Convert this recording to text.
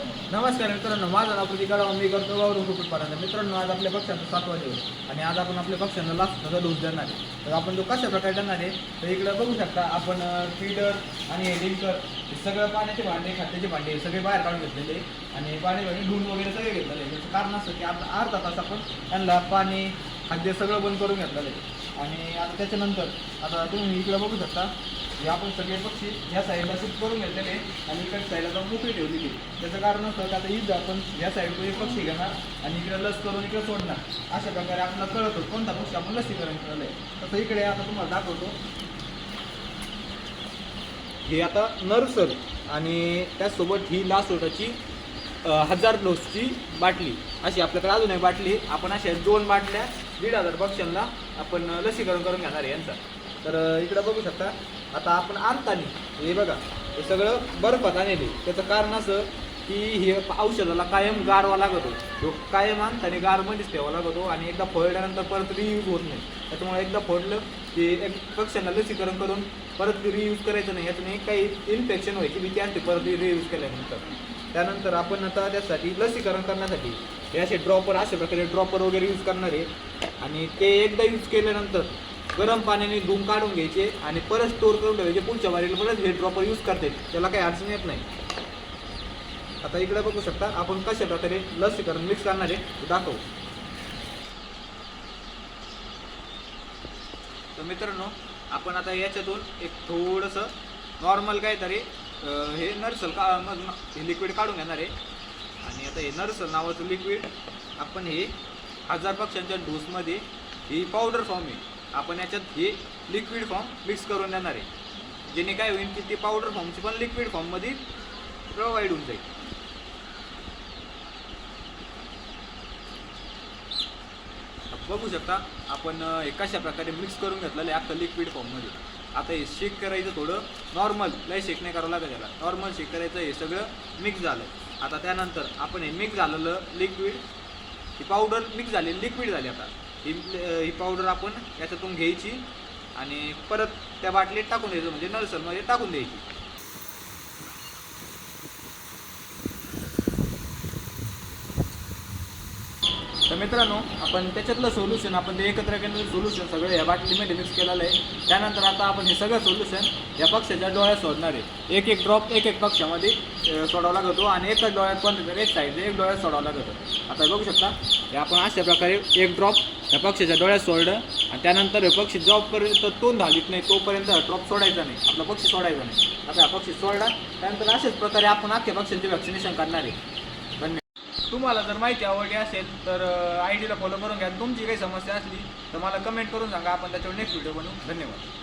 नमस्कार मित्रांनो, माझं नाव प्रतीक गाडव, मी करतो वावरून कुक्कुटपालन. मित्रांनो, आज आपल्या पक्ष्यांचा 7वा दिवस आणि आज आपण आपल्या पक्ष्यांना लास्टचा डोस देणार आहे. तर आपण तो कशा प्रकारे देणार आहे तर इकडे बघू शकता. आपण फीडर आणि लिंकर हे सगळं पाण्याचे भांडे, खाद्याचे भांडे सगळे बाहेर काढून घेतलेले आणि पाणी भांडे धुवून वगैरे सगळे घेतलेले. त्याचं कारण असं की आपण अर्धा तास आपण त्यांना पाणी खाद्य सगळं बंद करून घेतलेलं आहे. आणि आता त्याच्यानंतर आता तुम्ही इकडे बघू शकता हे आपण सगळे पक्षी ह्या साईडला शिफ्ट करून घेतलेले आणि इकडे साईडला जाऊन मोकळी ठेवलेली. त्याचं कारण असं की आता इथं आपण ह्या साईडला एक पक्षी घेणार आणि इकडे लस करून इकडे सोडणार. अशा प्रकारे आपल्याला कळतो कोणता पक्षी आपण लसीकरण केलं आहे. तसं इकडे आता तुम्हाला दाखवतो. हे आता नर्सर आणि त्याचसोबत ही लासोटाची 1000 डोसची बाटली, अशी आपल्याकडे अजून एक बाटली. आपण अशा 2 बाटल्या 1500 पक्ष्यांना आपण लसीकरण करून घेणार आहे यांचा. तर इकडे बघू शकता. आता आपण आणताना हे बघा, हे सगळं बर्फात आणले. त्याचं कारण असं की हे औषधाला कायम गारवा लागतो. तो कायम आणताना गारमध्येच ठेवावा लागतो आणि एकदा फोडल्यानंतर परत रियूज होत नाही. त्याच्यामुळे एकदा फोडलं की एक पक्ष्यांना लसीकरण करून परत रियूज करायचं नाही. याच्याने काही इन्फेक्शन व्हायची भीती असते परत रियूज केल्यानंतर. त्यानंतर आपण आता त्यासाठी लसीकरण करण्यासाठी हे असे ड्रॉपर, अशा प्रकारे ड्रॉपर वगैरे यूज करणार आहे. आणि ते एकदा यूज केल्यानंतर गरम पाण्याने धुवून काढून घ्यायचे आणि परत स्टोअर करून ठेवायचे. पुढच्या वारीला परत हे ड्रॉपर यूज करता येईल, त्याला काही अडचण येत नाही. आता इकडे बघू शकता आपण कशा प्रकारे लसीकरण मिक्स करणार आहे दाखवू. तर मित्रांनो, आपण आता याच्यातून एक थोडंसं नॉर्मल काहीतरी हे नर्सल हे लिक्विड काढून घेणार आहे. आणि आता हे नर्सल नावाचं लिक्विड आपण हे 1000 पक्ष्यांच्या डोसमध्ये ही पावडर फॉर्म आहे. आपण याच्यात हे लिक्विड फॉर्म मिक्स करून देणार आहे, जेणे काय होईल की ती पावडर फॉर्मची पण लिक्विड फॉर्ममध्ये प्रोव्हाइड होऊन जाईल. बघू शकता आपण हे कशा प्रकारे मिक्स करून घेतलेलं आहे आता लिक्विड फॉर्ममध्ये. आता हे शेक करायचं, थोडं नॉर्मल, लय शेक नाही करावं लागेल त्याला, नॉर्मल शेक करायचं. हे सगळं मिक्स झालं. आता त्यानंतर आपण हे मिक्स झालेलं लिक्विड, ही पावडर मिक्स झाली, लिक्विड झाली. आता ही पावडर आपण याच्यातून घ्यायची आणि परत त्या बाटलीत टाकून द्यायचं, म्हणजे नर्सलमध्ये टाकून द्यायची. तर मित्रांनो, आपण त्याच्यातलं सोल्युशन, आपण ते एकत्र केलेलं सोल्युशन सगळं या बाटलीमध्ये मिक्स केलेलं आहे. त्यानंतर आता आपण हे सगळं सोल्युशन या पक्ष्याच्या डोळ्यात सोडणार आहे. एक एक ड्रॉप एक पक्ष्यामध्ये सोडावा लागतो आणि एकच डोळ्यात कोणतं एक साईडला एक डोळ्यात सोडावं लागतं. आता बघू शकता हे आपण अशा प्रकारे एक ड्रॉप या पक्षीच्या डोळ्यात सोडलं आणि त्यानंतर हे पक्षी जोपर्यंत तोंड हालीत नाही तोपर्यंत हा ड्रॉप सोडायचा नाही, आपला पक्षी सोडायचा नाही. आता हा पक्षी सोडला त्यानंतर अशाच प्रकारे आपण अख्ख्या पक्ष्यांचे व्हॅक्सिनेशन करणार आहे. तुम्हाला जर माहिती आवडली असेल तर ID ला फॉलो करून घ्या. तुमची काही समस्या असली तर मला कमेंट करून सांगा, आपण त्याच्यावर नेक्स्ट व्हिडिओ बनवू. धन्यवाद.